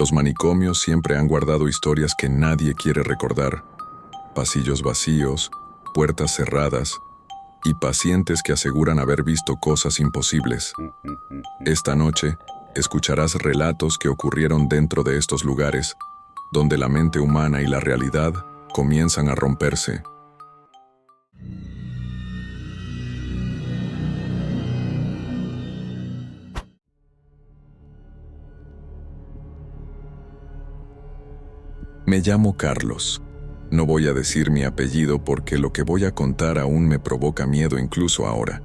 Los manicomios siempre han guardado historias que nadie quiere recordar. Pasillos vacíos, puertas cerradas y pacientes que aseguran haber visto cosas imposibles. Esta noche, escucharás relatos que ocurrieron dentro de estos lugares, donde la mente humana y la realidad comienzan a romperse. Me llamo Carlos. No voy a decir mi apellido porque lo que voy a contar aún me provoca miedo incluso ahora.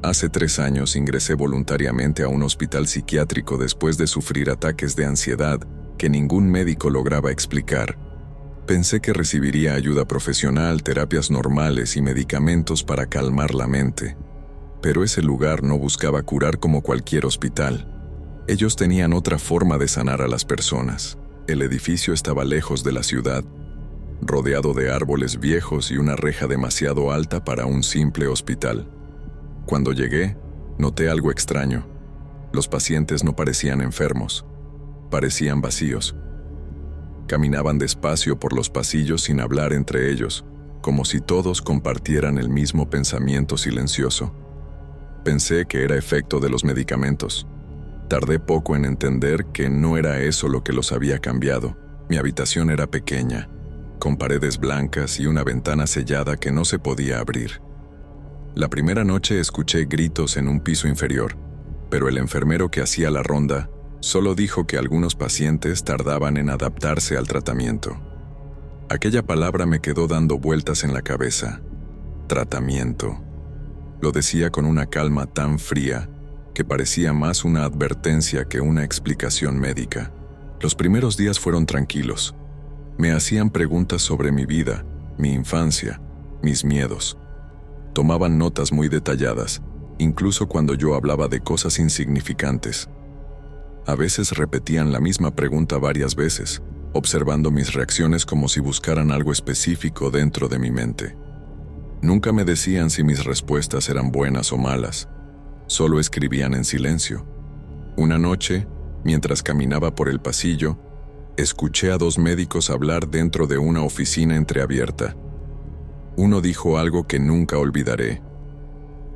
Hace 3 años ingresé voluntariamente a un hospital psiquiátrico después de sufrir ataques de ansiedad que ningún médico lograba explicar. Pensé que recibiría ayuda profesional, terapias normales y medicamentos para calmar la mente. Pero ese lugar no buscaba curar como cualquier hospital. Ellos tenían otra forma de sanar a las personas. El edificio estaba lejos de la ciudad, rodeado de árboles viejos y una reja demasiado alta para un simple hospital. Cuando llegué, noté algo extraño. Los pacientes no parecían enfermos, parecían vacíos. Caminaban despacio por los pasillos sin hablar entre ellos, como si todos compartieran el mismo pensamiento silencioso. Pensé que era efecto de los medicamentos. Tardé poco en entender que no era eso lo que los había cambiado. Mi habitación era pequeña, con paredes blancas y una ventana sellada que no se podía abrir. La primera noche escuché gritos en un piso inferior, pero el enfermero que hacía la ronda solo dijo que algunos pacientes tardaban en adaptarse al tratamiento. Aquella palabra me quedó dando vueltas en la cabeza. Tratamiento. Lo decía con una calma tan fría que parecía más una advertencia que una explicación médica. Los primeros días fueron tranquilos. Me hacían preguntas sobre mi vida, mi infancia, mis miedos. Tomaban notas muy detalladas, incluso cuando yo hablaba de cosas insignificantes. A veces repetían la misma pregunta varias veces, observando mis reacciones como si buscaran algo específico dentro de mi mente. Nunca me decían si mis respuestas eran buenas o malas. Solo escribían en silencio. Una noche, mientras caminaba por el pasillo, escuché a 2 médicos hablar dentro de una oficina entreabierta. Uno dijo algo que nunca olvidaré.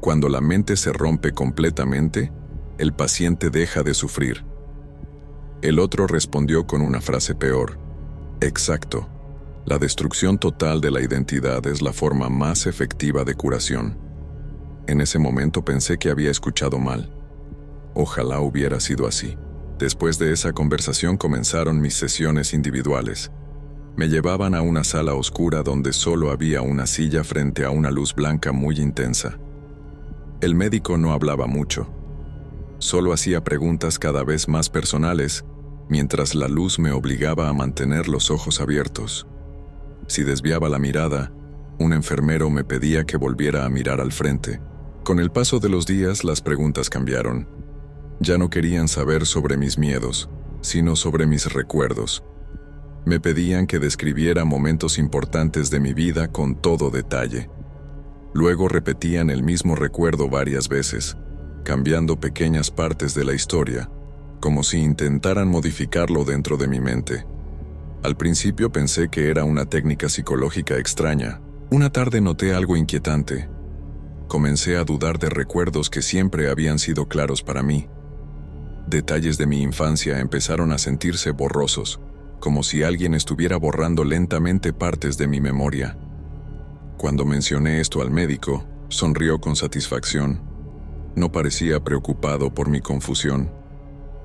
Cuando la mente se rompe completamente, el paciente deja de sufrir. El otro respondió con una frase peor. Exacto. La destrucción total de la identidad es la forma más efectiva de curación. En ese momento pensé que había escuchado mal. Ojalá hubiera sido así. Después de esa conversación comenzaron mis sesiones individuales. Me llevaban a una sala oscura donde solo había una silla frente a una luz blanca muy intensa. El médico no hablaba mucho. Solo hacía preguntas cada vez más personales, mientras la luz me obligaba a mantener los ojos abiertos. Si desviaba la mirada, un enfermero me pedía que volviera a mirar al frente. Con el paso de los días, las preguntas cambiaron. Ya no querían saber sobre mis miedos, sino sobre mis recuerdos. Me pedían que describiera momentos importantes de mi vida con todo detalle. Luego repetían el mismo recuerdo varias veces, cambiando pequeñas partes de la historia, como si intentaran modificarlo dentro de mi mente. Al principio pensé que era una técnica psicológica extraña. Una tarde noté algo inquietante. Comencé a dudar de recuerdos que siempre habían sido claros para mí. Detalles de mi infancia empezaron a sentirse borrosos, como si alguien estuviera borrando lentamente partes de mi memoria. Cuando mencioné esto al médico, sonrió con satisfacción. No parecía preocupado por mi confusión.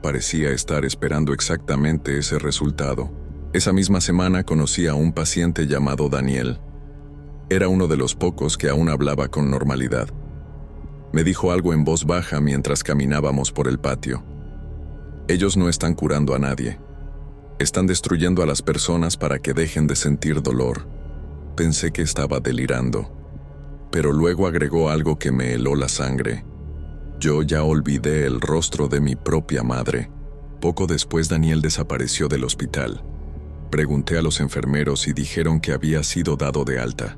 Parecía estar esperando exactamente ese resultado. Esa misma semana conocí a un paciente llamado Daniel. Era uno de los pocos que aún hablaba con normalidad. Me dijo algo en voz baja mientras caminábamos por el patio. Ellos no están curando a nadie. Están destruyendo a las personas para que dejen de sentir dolor. Pensé que estaba delirando. Pero luego agregó algo que me heló la sangre. Yo ya olvidé el rostro de mi propia madre. Poco después Daniel desapareció del hospital. Pregunté a los enfermeros y dijeron que había sido dado de alta.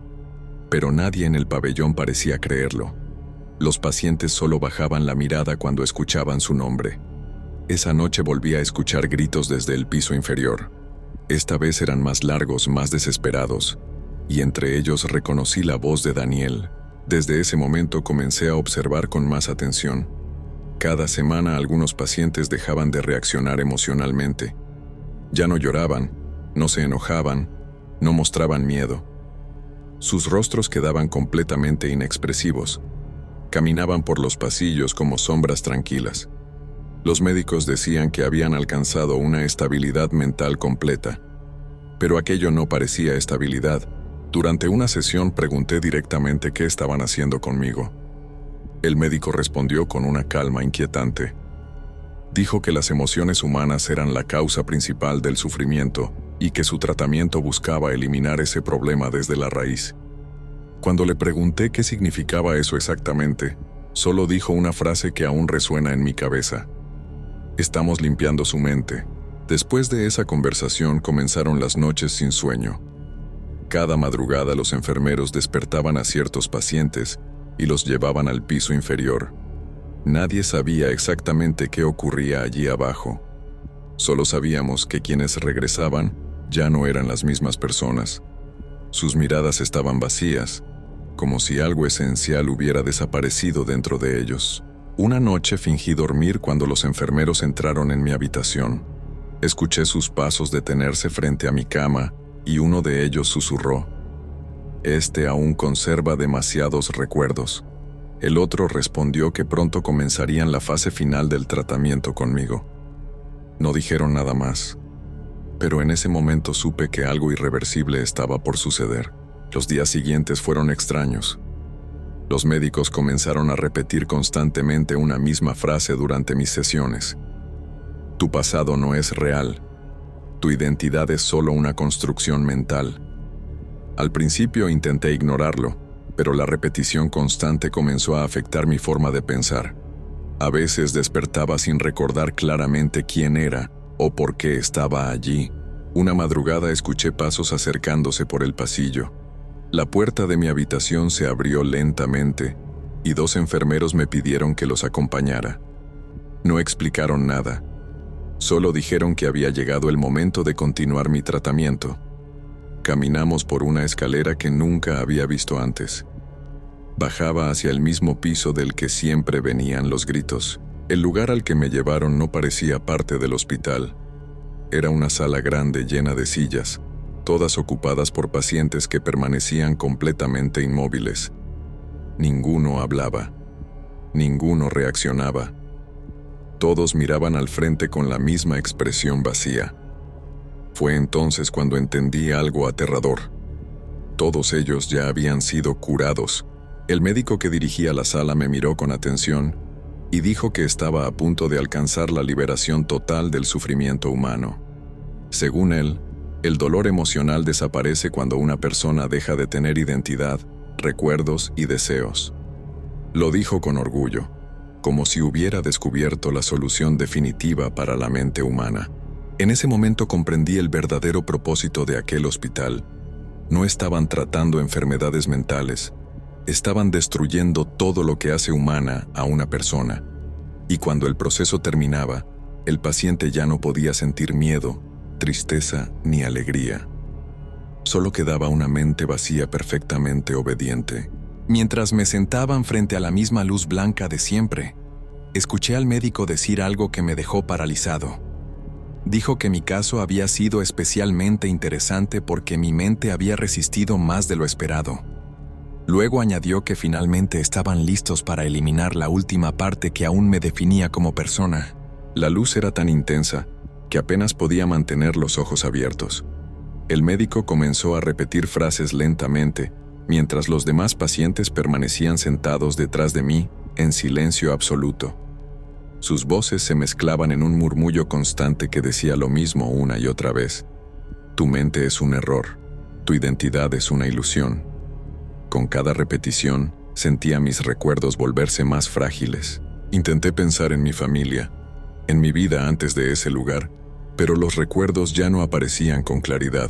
Pero nadie en el pabellón parecía creerlo. Los pacientes solo bajaban la mirada cuando escuchaban su nombre. Esa noche volví a escuchar gritos desde el piso inferior. Esta vez eran más largos, más desesperados, y entre ellos reconocí la voz de Daniel. Desde ese momento comencé a observar con más atención. Cada semana algunos pacientes dejaban de reaccionar emocionalmente. Ya no lloraban, no se enojaban, no mostraban miedo. Sus rostros quedaban completamente inexpresivos. Caminaban por los pasillos como sombras tranquilas. Los médicos decían que habían alcanzado una estabilidad mental completa. Pero aquello no parecía estabilidad. Durante una sesión pregunté directamente qué estaban haciendo conmigo. El médico respondió con una calma inquietante. Dijo que las emociones humanas eran la causa principal del sufrimiento y que su tratamiento buscaba eliminar ese problema desde la raíz. Cuando le pregunté qué significaba eso exactamente, solo dijo una frase que aún resuena en mi cabeza. Estamos limpiando su mente. Después de esa conversación comenzaron las noches sin sueño. Cada madrugada los enfermeros despertaban a ciertos pacientes y los llevaban al piso inferior. Nadie sabía exactamente qué ocurría allí abajo. Solo sabíamos que quienes regresaban ya no eran las mismas personas. Sus miradas estaban vacías, como si algo esencial hubiera desaparecido dentro de ellos. Una noche fingí dormir cuando los enfermeros entraron en mi habitación. Escuché sus pasos detenerse frente a mi cama y uno de ellos susurró: «Este aún conserva demasiados recuerdos». El otro respondió que pronto comenzarían la fase final del tratamiento conmigo. No dijeron nada más, pero en ese momento supe que algo irreversible estaba por suceder. Los días siguientes fueron extraños. Los médicos comenzaron a repetir constantemente una misma frase durante mis sesiones. Tu pasado no es real. Tu identidad es solo una construcción mental. Al principio intenté ignorarlo, pero la repetición constante comenzó a afectar mi forma de pensar. A veces despertaba sin recordar claramente quién era o por qué estaba allí. Una madrugada escuché pasos acercándose por el pasillo. La puerta de mi habitación se abrió lentamente y 2 enfermeros me pidieron que los acompañara. No explicaron nada. Solo dijeron que había llegado el momento de continuar mi tratamiento. Caminamos por una escalera que nunca había visto antes. Bajaba hacia el mismo piso del que siempre venían los gritos. El lugar al que me llevaron no parecía parte del hospital. Era una sala grande llena de sillas, todas ocupadas por pacientes que permanecían completamente inmóviles. Ninguno hablaba. Ninguno reaccionaba. Todos miraban al frente con la misma expresión vacía. Fue entonces cuando entendí algo aterrador. Todos ellos ya habían sido curados. El médico que dirigía la sala me miró con atención y dijo que estaba a punto de alcanzar la liberación total del sufrimiento humano. Según él, el dolor emocional desaparece cuando una persona deja de tener identidad, recuerdos y deseos. Lo dijo con orgullo, como si hubiera descubierto la solución definitiva para la mente humana. En ese momento comprendí el verdadero propósito de aquel hospital. No estaban tratando enfermedades mentales, estaban destruyendo todo lo que hace humana a una persona. Y cuando el proceso terminaba, el paciente ya no podía sentir miedo, tristeza ni alegría. Solo quedaba una mente vacía perfectamente obediente. Mientras me sentaban frente a la misma luz blanca de siempre, escuché al médico decir algo que me dejó paralizado. Dijo que mi caso había sido especialmente interesante porque mi mente había resistido más de lo esperado. Luego añadió que finalmente estaban listos para eliminar la última parte que aún me definía como persona. La luz era tan intensa que apenas podía mantener los ojos abiertos. El médico comenzó a repetir frases lentamente, mientras los demás pacientes permanecían sentados detrás de mí, en silencio absoluto. Sus voces se mezclaban en un murmullo constante que decía lo mismo una y otra vez. Tu mente es un error, tu identidad es una ilusión. Con cada repetición, sentía mis recuerdos volverse más frágiles. Intenté pensar en mi familia, en mi vida antes de ese lugar, pero los recuerdos ya no aparecían con claridad.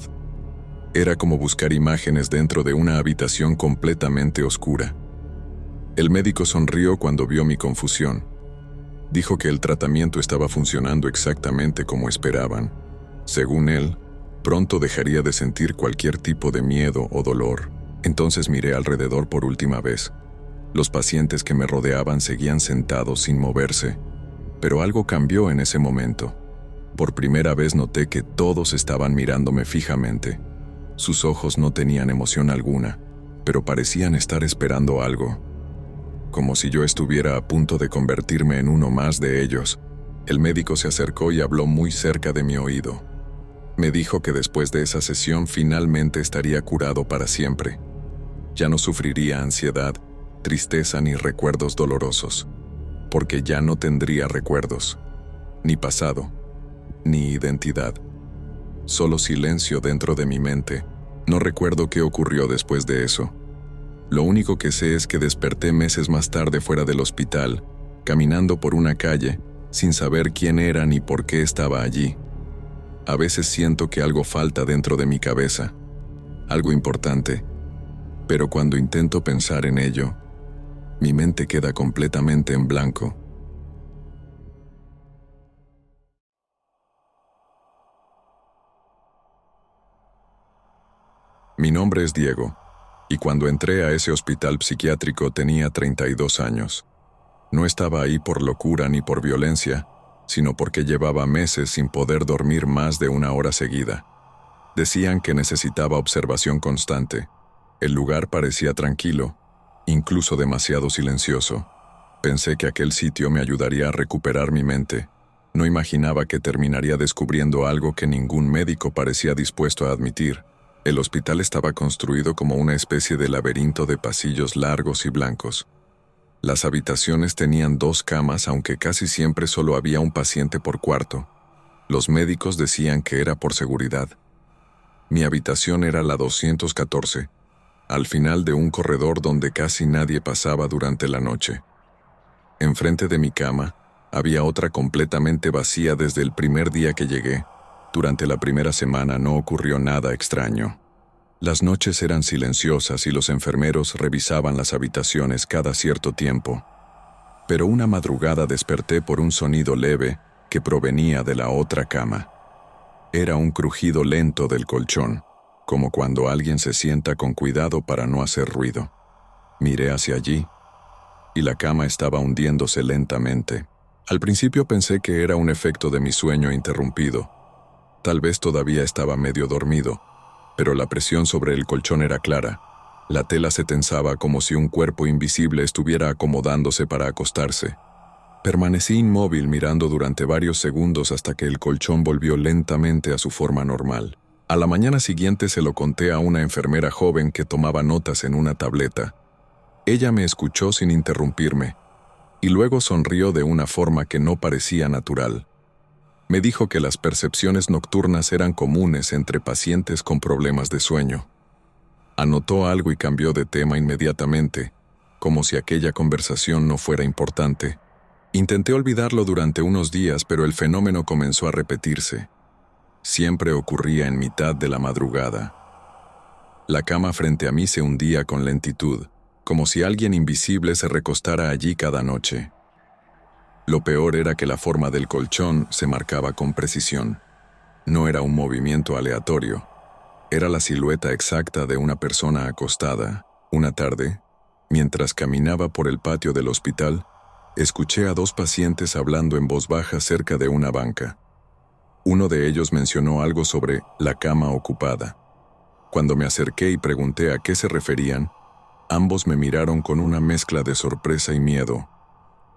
Era como buscar imágenes dentro de una habitación completamente oscura. El médico sonrió cuando vio mi confusión. Dijo que el tratamiento estaba funcionando exactamente como esperaban. Según él, pronto dejaría de sentir cualquier tipo de miedo o dolor. Entonces miré alrededor por última vez. Los pacientes que me rodeaban seguían sentados sin moverse, pero algo cambió en ese momento. Por primera vez noté que todos estaban mirándome fijamente. Sus ojos no tenían emoción alguna, pero parecían estar esperando algo. Como si yo estuviera a punto de convertirme en uno más de ellos. El médico se acercó y habló muy cerca de mi oído. Me dijo que después de esa sesión finalmente estaría curado para siempre. Ya no sufriría ansiedad, tristeza ni recuerdos dolorosos, porque ya no tendría recuerdos, ni pasado, ni identidad. Solo silencio dentro de mi mente. No recuerdo qué ocurrió después de eso. Lo único que sé es que desperté meses más tarde fuera del hospital, caminando por una calle, sin saber quién era ni por qué estaba allí. A veces siento que algo falta dentro de mi cabeza, algo importante, pero cuando intento pensar en ello, mi mente queda completamente en blanco. Mi nombre es Diego, y cuando entré a ese hospital psiquiátrico tenía 32 años. No estaba ahí por locura ni por violencia, sino porque llevaba meses sin poder dormir más de 1 hora seguida. Decían que necesitaba observación constante. El lugar parecía tranquilo, incluso demasiado silencioso. Pensé que aquel sitio me ayudaría a recuperar mi mente. No imaginaba que terminaría descubriendo algo que ningún médico parecía dispuesto a admitir. El hospital estaba construido como una especie de laberinto de pasillos largos y blancos. Las habitaciones tenían 2 camas, aunque casi siempre solo había un paciente por cuarto. Los médicos decían que era por seguridad. Mi habitación era la 214, al final de un corredor donde casi nadie pasaba durante la noche. Enfrente de mi cama, había otra completamente vacía desde el primer día que llegué. Durante la primera semana no ocurrió nada extraño. Las noches eran silenciosas y los enfermeros revisaban las habitaciones cada cierto tiempo. Pero una madrugada desperté por un sonido leve que provenía de la otra cama. Era un crujido lento del colchón, como cuando alguien se sienta con cuidado para no hacer ruido. Miré hacia allí, y la cama estaba hundiéndose lentamente. Al principio pensé que era un efecto de mi sueño interrumpido. Tal vez todavía estaba medio dormido, pero la presión sobre el colchón era clara. La tela se tensaba como si un cuerpo invisible estuviera acomodándose para acostarse. Permanecí inmóvil mirando durante varios segundos hasta que el colchón volvió lentamente a su forma normal. A la mañana siguiente se lo conté a una enfermera joven que tomaba notas en una tableta. Ella me escuchó sin interrumpirme, y luego sonrió de una forma que no parecía natural. Me dijo que las percepciones nocturnas eran comunes entre pacientes con problemas de sueño. Anotó algo y cambió de tema inmediatamente, como si aquella conversación no fuera importante. Intenté olvidarlo durante unos días, pero el fenómeno comenzó a repetirse. Siempre ocurría en mitad de la madrugada. La cama frente a mí se hundía con lentitud, como si alguien invisible se recostara allí cada noche. Lo peor era que la forma del colchón se marcaba con precisión. No era un movimiento aleatorio. Era la silueta exacta de una persona acostada. Una tarde, mientras caminaba por el patio del hospital, escuché a 2 pacientes hablando en voz baja cerca de una banca. Uno de ellos mencionó algo sobre la cama ocupada. Cuando me acerqué y pregunté a qué se referían, ambos me miraron con una mezcla de sorpresa y miedo.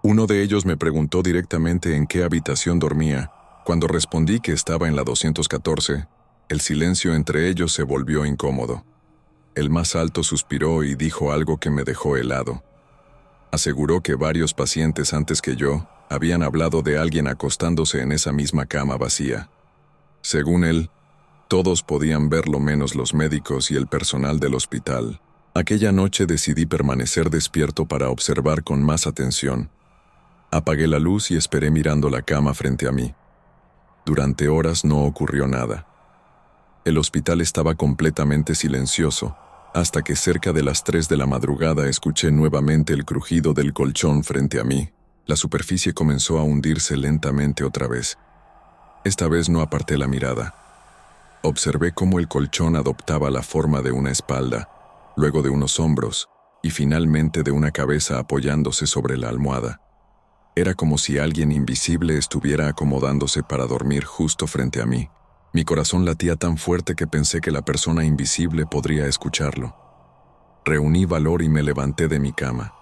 Uno de ellos me preguntó directamente en qué habitación dormía. Cuando respondí que estaba en la 214, el silencio entre ellos se volvió incómodo. El más alto suspiró y dijo algo que me dejó helado. Aseguró que varios pacientes antes que yo habían hablado de alguien acostándose en esa misma cama vacía. Según él, todos podían verlo menos los médicos y el personal del hospital. Aquella noche decidí permanecer despierto para observar con más atención. Apagué la luz y esperé mirando la cama frente a mí. Durante horas no ocurrió nada. El hospital estaba completamente silencioso, hasta que cerca de las 3 de la madrugada escuché nuevamente el crujido del colchón frente a mí. La superficie comenzó a hundirse lentamente otra vez. Esta vez no aparté la mirada. Observé cómo el colchón adoptaba la forma de una espalda, luego de unos hombros, y finalmente de una cabeza apoyándose sobre la almohada. Era como si alguien invisible estuviera acomodándose para dormir justo frente a mí. Mi corazón latía tan fuerte que pensé que la persona invisible podría escucharlo. Reuní valor y me levanté de mi cama.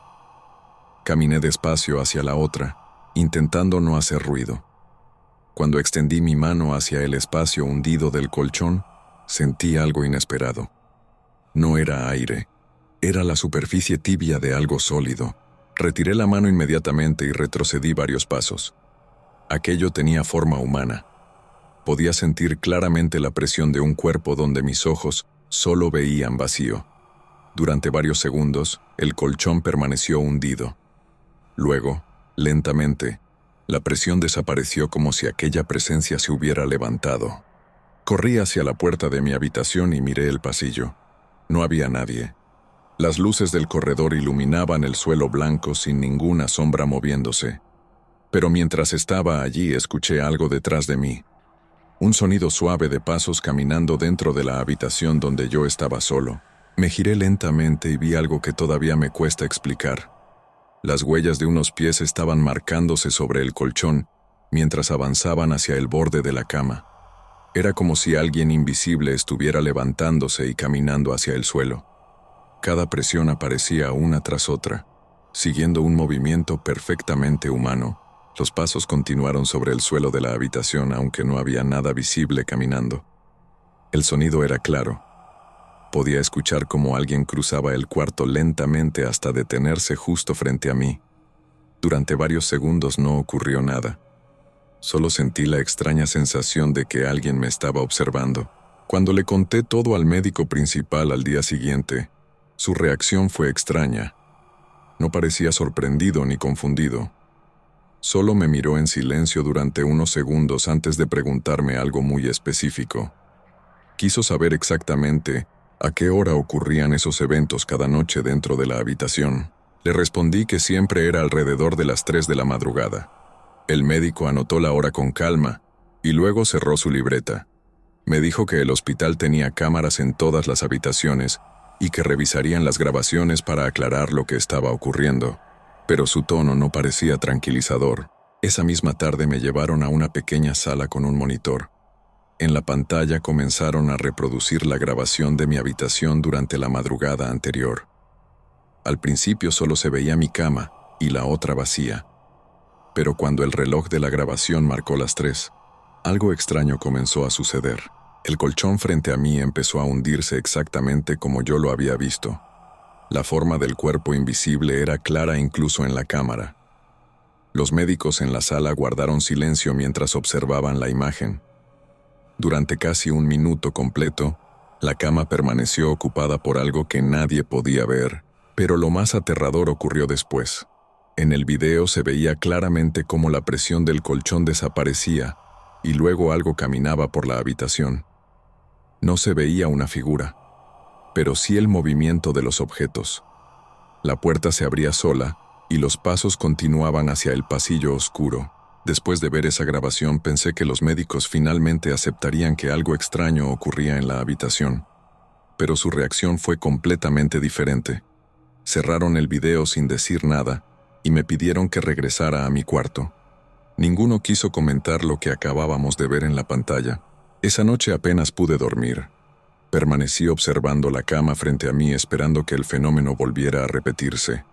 Caminé despacio hacia la otra, intentando no hacer ruido. Cuando extendí mi mano hacia el espacio hundido del colchón, sentí algo inesperado. No era aire, era la superficie tibia de algo sólido. Retiré la mano inmediatamente y retrocedí varios pasos. Aquello tenía forma humana. Podía sentir claramente la presión de un cuerpo donde mis ojos solo veían vacío. Durante varios segundos, el colchón permaneció hundido. Luego, lentamente, la presión desapareció como si aquella presencia se hubiera levantado. Corrí hacia la puerta de mi habitación y miré el pasillo. No había nadie. Las luces del corredor iluminaban el suelo blanco sin ninguna sombra moviéndose. Pero mientras estaba allí escuché algo detrás de mí. Un sonido suave de pasos caminando dentro de la habitación donde yo estaba solo. Me giré lentamente y vi algo que todavía me cuesta explicar. Las huellas de unos pies estaban marcándose sobre el colchón mientras avanzaban hacia el borde de la cama. Era como si alguien invisible estuviera levantándose y caminando hacia el suelo. Cada presión aparecía una tras otra, siguiendo un movimiento perfectamente humano. Los pasos continuaron sobre el suelo de la habitación aunque no había nada visible caminando. El sonido era claro. Podía escuchar cómo alguien cruzaba el cuarto lentamente hasta detenerse justo frente a mí. Durante varios segundos no ocurrió nada. Solo sentí la extraña sensación de que alguien me estaba observando. Cuando le conté todo al médico principal al día siguiente, su reacción fue extraña. No parecía sorprendido ni confundido. Solo me miró en silencio durante unos segundos antes de preguntarme algo muy específico. Quiso saber exactamente a qué hora ocurrían esos eventos cada noche dentro de la habitación. Le respondí que siempre era alrededor de las 3 de la madrugada. El médico anotó la hora con calma y luego cerró su libreta. Me dijo que el hospital tenía cámaras en todas las habitaciones y que revisarían las grabaciones para aclarar lo que estaba ocurriendo. Pero su tono no parecía tranquilizador. Esa misma tarde me llevaron a una pequeña sala con un monitor. En la pantalla comenzaron a reproducir la grabación de mi habitación durante la madrugada anterior. Al principio solo se veía mi cama y la otra vacía. Pero cuando el reloj de la grabación marcó las 3, algo extraño comenzó a suceder. El colchón frente a mí empezó a hundirse exactamente como yo lo había visto. La forma del cuerpo invisible era clara incluso en la cámara. Los médicos en la sala guardaron silencio mientras observaban la imagen. Durante casi un minuto completo, la cama permaneció ocupada por algo que nadie podía ver, pero lo más aterrador ocurrió después. En el video se veía claramente cómo la presión del colchón desaparecía y luego algo caminaba por la habitación. No se veía una figura, pero sí el movimiento de los objetos. La puerta se abría sola y los pasos continuaban hacia el pasillo oscuro. Después de ver esa grabación pensé que los médicos finalmente aceptarían que algo extraño ocurría en la habitación. Pero su reacción fue completamente diferente. Cerraron el video sin decir nada y me pidieron que regresara a mi cuarto. Ninguno quiso comentar lo que acabábamos de ver en la pantalla. Esa noche apenas pude dormir. Permanecí observando la cama frente a mí esperando que el fenómeno volviera a repetirse.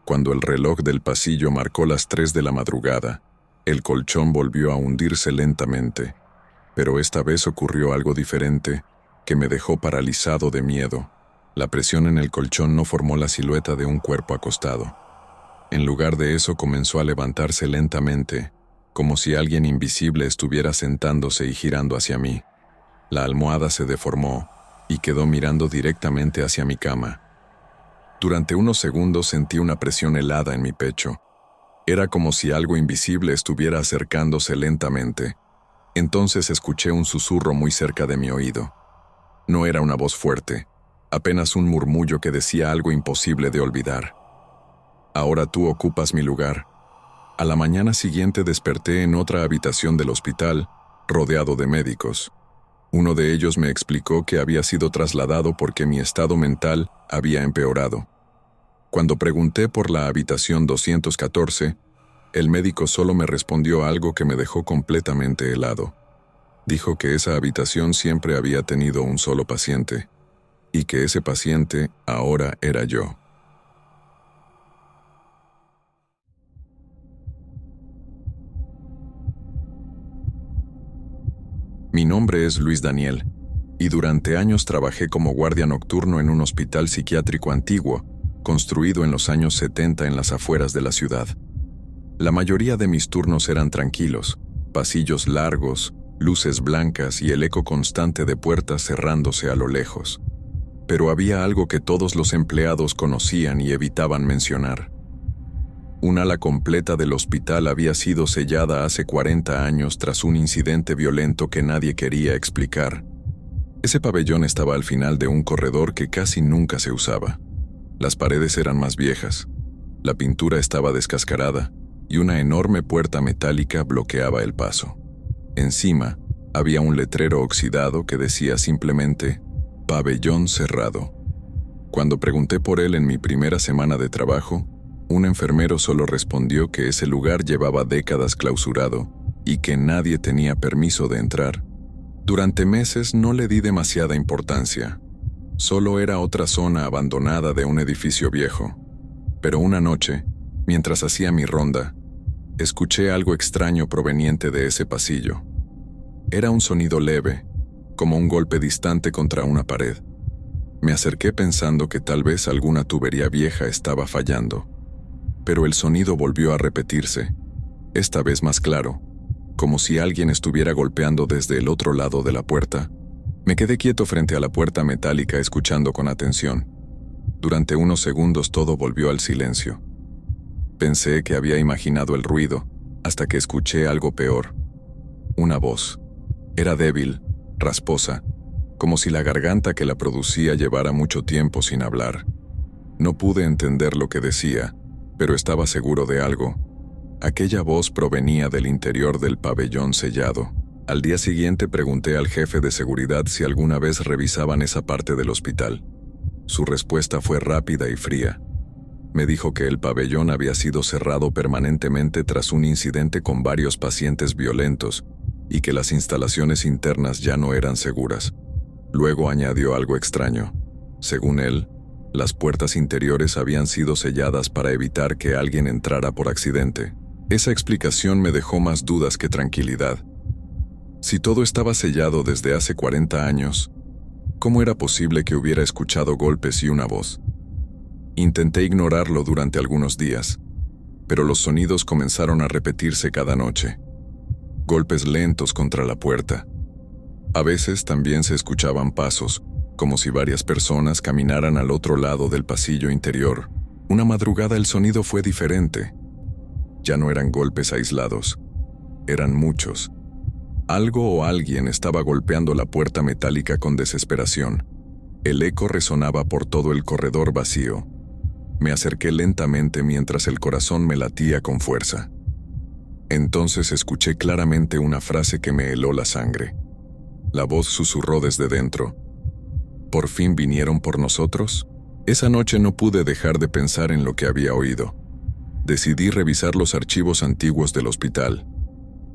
Cuando el reloj del pasillo marcó las 3 de la madrugada, el colchón volvió a hundirse lentamente, pero esta vez ocurrió algo diferente que me dejó paralizado de miedo. La presión en el colchón no formó la silueta de un cuerpo acostado. En lugar de eso comenzó a levantarse lentamente, como si alguien invisible estuviera sentándose y girando hacia mí. La almohada se deformó y quedó mirando directamente hacia mi cama. Durante unos segundos sentí una presión helada en mi pecho. Era como si algo invisible estuviera acercándose lentamente. Entonces escuché un susurro muy cerca de mi oído. No era una voz fuerte, apenas un murmullo que decía algo imposible de olvidar. Ahora tú ocupas mi lugar. A la mañana siguiente desperté en otra habitación del hospital, rodeado de médicos. Uno de ellos me explicó que había sido trasladado porque mi estado mental había empeorado. Cuando pregunté por la habitación 214, el médico solo me respondió algo que me dejó completamente helado. Dijo que esa habitación siempre había tenido un solo paciente, y que ese paciente ahora era yo. Mi nombre es Luis Daniel, y durante años trabajé como guardia nocturno en un hospital psiquiátrico antiguo, construido en los años 70 en las afueras de la ciudad. La mayoría de mis turnos eran tranquilos, pasillos largos, luces blancas y el eco constante de puertas cerrándose a lo lejos. Pero había algo que todos los empleados conocían y evitaban mencionar. Un ala completa del hospital había sido sellada hace 40 años tras un incidente violento que nadie quería explicar. Ese pabellón estaba al final de un corredor que casi nunca se usaba. Las paredes eran más viejas, la pintura estaba descascarada y una enorme puerta metálica bloqueaba el paso. Encima, había un letrero oxidado que decía simplemente «Pabellón cerrado». Cuando pregunté por él en mi primera semana de trabajo, un enfermero solo respondió que ese lugar llevaba décadas clausurado y que nadie tenía permiso de entrar. Durante meses no le di demasiada importancia. Solo era otra zona abandonada de un edificio viejo. Pero una noche, mientras hacía mi ronda, escuché algo extraño proveniente de ese pasillo. Era un sonido leve, como un golpe distante contra una pared. Me acerqué pensando que tal vez alguna tubería vieja estaba fallando. Pero el sonido volvió a repetirse, esta vez más claro, como si alguien estuviera golpeando desde el otro lado de la puerta. Me quedé quieto frente a la puerta metálica escuchando con atención. Durante unos segundos todo volvió al silencio. Pensé que había imaginado el ruido, hasta que escuché algo peor. Una voz. Era débil, rasposa, como si la garganta que la producía llevara mucho tiempo sin hablar. No pude entender lo que decía, pero estaba seguro de algo. Aquella voz provenía del interior del pabellón sellado. Al día siguiente pregunté al jefe de seguridad si alguna vez revisaban esa parte del hospital. Su respuesta fue rápida y fría. Me dijo que el pabellón había sido cerrado permanentemente tras un incidente con varios pacientes violentos y que las instalaciones internas ya no eran seguras. Luego añadió algo extraño. Según él, las puertas interiores habían sido selladas para evitar que alguien entrara por accidente. Esa explicación me dejó más dudas que tranquilidad. Si todo estaba sellado desde hace 40 años, ¿cómo era posible que hubiera escuchado golpes y una voz? Intenté ignorarlo durante algunos días, pero los sonidos comenzaron a repetirse cada noche. Golpes lentos contra la puerta. A veces también se escuchaban pasos, como si varias personas caminaran al otro lado del pasillo interior. Una madrugada el sonido fue diferente. Ya no eran golpes aislados, eran muchos. Algo o alguien estaba golpeando la puerta metálica con desesperación. El eco resonaba por todo el corredor vacío. Me acerqué lentamente mientras el corazón me latía con fuerza. Entonces escuché claramente una frase que me heló la sangre. La voz susurró desde dentro. ¿Por fin vinieron por nosotros? Esa noche no pude dejar de pensar en lo que había oído. Decidí revisar los archivos antiguos del hospital.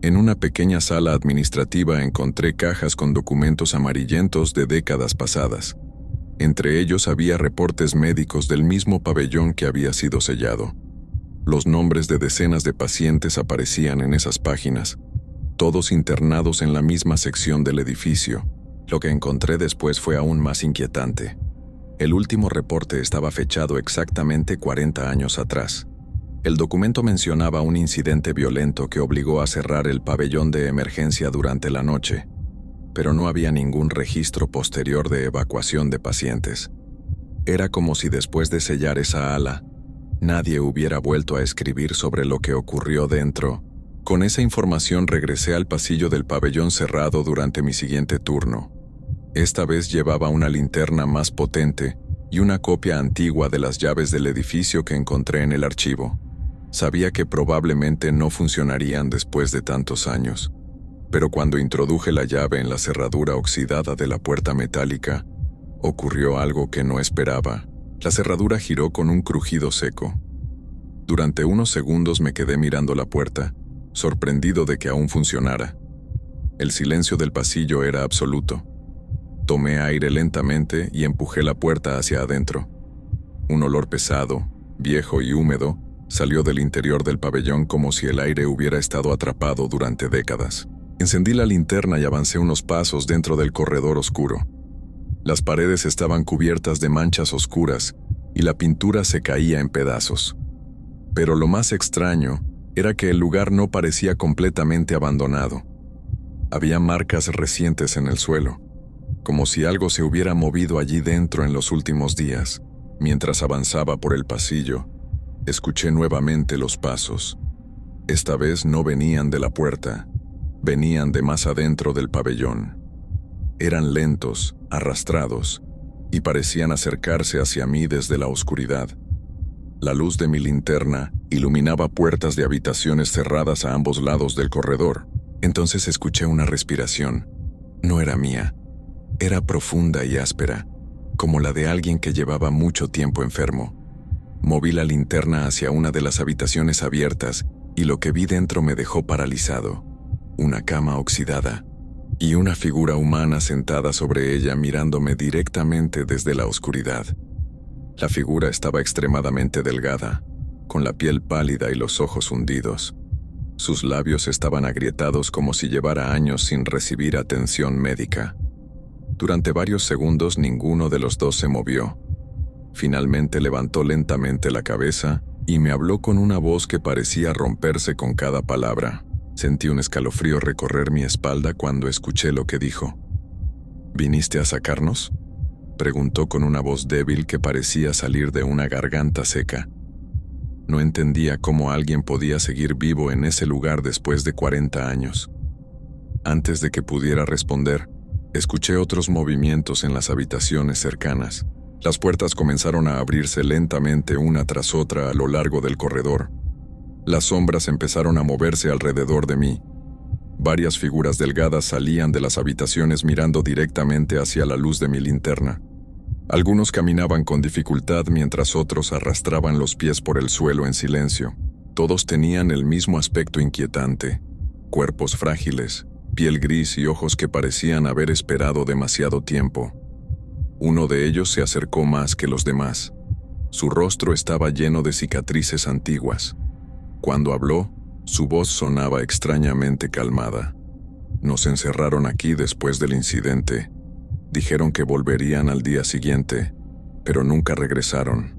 En una pequeña sala administrativa encontré cajas con documentos amarillentos de décadas pasadas. Entre ellos había reportes médicos del mismo pabellón que había sido sellado. Los nombres de decenas de pacientes aparecían en esas páginas, todos internados en la misma sección del edificio. Lo que encontré después fue aún más inquietante. El último reporte estaba fechado exactamente 40 años atrás. El documento mencionaba un incidente violento que obligó a cerrar el pabellón de emergencia durante la noche, pero no había ningún registro posterior de evacuación de pacientes. Era como si después de sellar esa ala, nadie hubiera vuelto a escribir sobre lo que ocurrió dentro. Con esa información regresé al pasillo del pabellón cerrado durante mi siguiente turno. Esta vez llevaba una linterna más potente y una copia antigua de las llaves del edificio que encontré en el archivo. Sabía que probablemente no funcionarían después de tantos años, pero cuando introduje la llave en la cerradura oxidada de la puerta metálica, ocurrió algo que no esperaba. La cerradura giró con un crujido seco. Durante unos segundos me quedé mirando la puerta, sorprendido de que aún funcionara. El silencio del pasillo era absoluto. Tomé aire lentamente y empujé la puerta hacia adentro. Un olor pesado, viejo y húmedo salió del interior del pabellón como si el aire hubiera estado atrapado durante décadas. Encendí la linterna y avancé unos pasos dentro del corredor oscuro. Las paredes estaban cubiertas de manchas oscuras y la pintura se caía en pedazos. Pero lo más extraño era que el lugar no parecía completamente abandonado. Había marcas recientes en el suelo, como si algo se hubiera movido allí dentro en los últimos días. Mientras avanzaba por el pasillo, escuché nuevamente los pasos. Esta vez no venían de la puerta, venían de más adentro del pabellón. Eran lentos, arrastrados, y parecían acercarse hacia mí desde la oscuridad. La luz de mi linterna iluminaba puertas de habitaciones cerradas a ambos lados del corredor. Entonces escuché una respiración. No era mía. Era profunda y áspera, como la de alguien que llevaba mucho tiempo enfermo. Moví la linterna hacia una de las habitaciones abiertas y lo que vi dentro me dejó paralizado. Una cama oxidada y una figura humana sentada sobre ella mirándome directamente desde la oscuridad. La figura estaba extremadamente delgada, con la piel pálida y los ojos hundidos. Sus labios estaban agrietados como si llevara años sin recibir atención médica. Durante varios segundos ninguno de los dos se movió. Finalmente levantó lentamente la cabeza y me habló con una voz que parecía romperse con cada palabra. Sentí un escalofrío recorrer mi espalda cuando escuché lo que dijo. ¿Viniste a sacarnos?, preguntó con una voz débil que parecía salir de una garganta seca. No entendía cómo alguien podía seguir vivo en ese lugar después de 40 años. Antes de que pudiera responder, escuché otros movimientos en las habitaciones cercanas. Las puertas comenzaron a abrirse lentamente una tras otra a lo largo del corredor. Las sombras empezaron a moverse alrededor de mí. Varias figuras delgadas salían de las habitaciones mirando directamente hacia la luz de mi linterna. Algunos caminaban con dificultad mientras otros arrastraban los pies por el suelo en silencio. Todos tenían el mismo aspecto inquietante: cuerpos frágiles, piel gris y ojos que parecían haber esperado demasiado tiempo. Uno de ellos se acercó más que los demás. Su rostro estaba lleno de cicatrices antiguas. Cuando habló, su voz sonaba extrañamente calmada. Nos encerraron aquí después del incidente. Dijeron que volverían al día siguiente, pero nunca regresaron.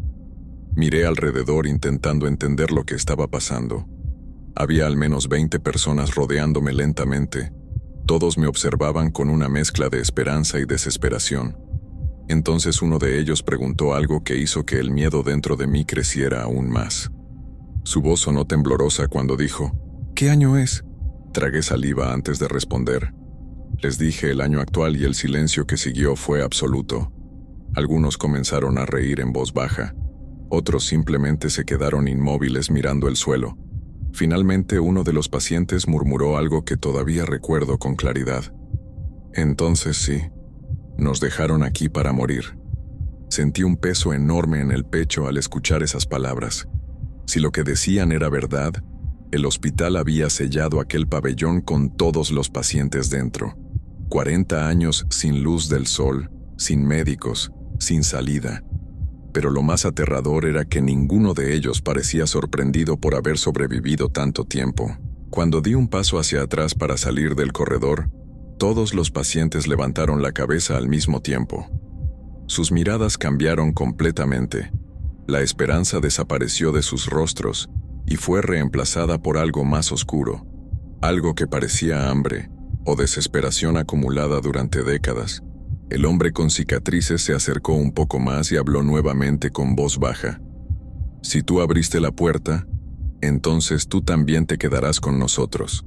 Miré alrededor intentando entender lo que estaba pasando. Había al menos 20 personas rodeándome lentamente. Todos me observaban con una mezcla de esperanza y desesperación. Entonces uno de ellos preguntó algo que hizo que el miedo dentro de mí creciera aún más. Su voz sonó temblorosa cuando dijo: ¿Qué año es? Tragué saliva antes de responder. Les dije el año actual y el silencio que siguió fue absoluto. Algunos comenzaron a reír en voz baja. Otros simplemente se quedaron inmóviles mirando el suelo. Finalmente uno de los pacientes murmuró algo que todavía recuerdo con claridad. Entonces sí, nos dejaron aquí para morir. Sentí un peso enorme en el pecho al escuchar esas palabras. Si lo que decían era verdad, el hospital había sellado aquel pabellón con todos los pacientes dentro. 40 años sin luz del sol, sin médicos, sin salida. Pero lo más aterrador era que ninguno de ellos parecía sorprendido por haber sobrevivido tanto tiempo. Cuando di un paso hacia atrás para salir del corredor, todos los pacientes levantaron la cabeza al mismo tiempo. Sus miradas cambiaron completamente. La esperanza desapareció de sus rostros y fue reemplazada por algo más oscuro, algo que parecía hambre o desesperación acumulada durante décadas. El hombre con cicatrices se acercó un poco más y habló nuevamente con voz baja. Si tú abriste la puerta, entonces tú también te quedarás con nosotros.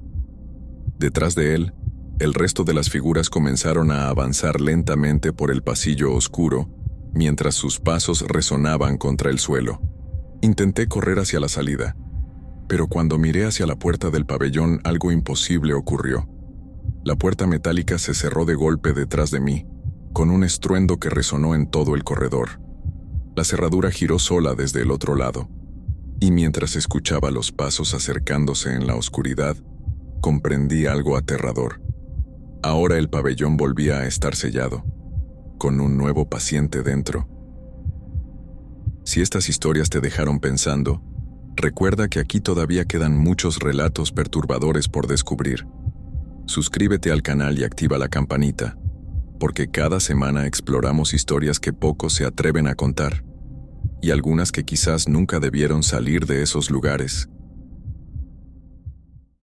Detrás de él, el resto de las figuras comenzaron a avanzar lentamente por el pasillo oscuro, mientras sus pasos resonaban contra el suelo. Intenté correr hacia la salida, Pero cuando miré hacia la puerta del pabellón, algo imposible ocurrió. La puerta metálica se cerró de golpe detrás de mí, con un estruendo que resonó en todo el corredor. La cerradura giró sola desde el otro lado, y mientras escuchaba los pasos acercándose en la oscuridad, comprendí algo aterrador. Ahora el pabellón volvía a estar sellado, con un nuevo paciente dentro. Si estas historias te dejaron pensando, recuerda que aquí todavía quedan muchos relatos perturbadores por descubrir. Suscríbete al canal y activa la campanita, porque cada semana exploramos historias que pocos se atreven a contar, y algunas que quizás nunca debieron salir de esos lugares.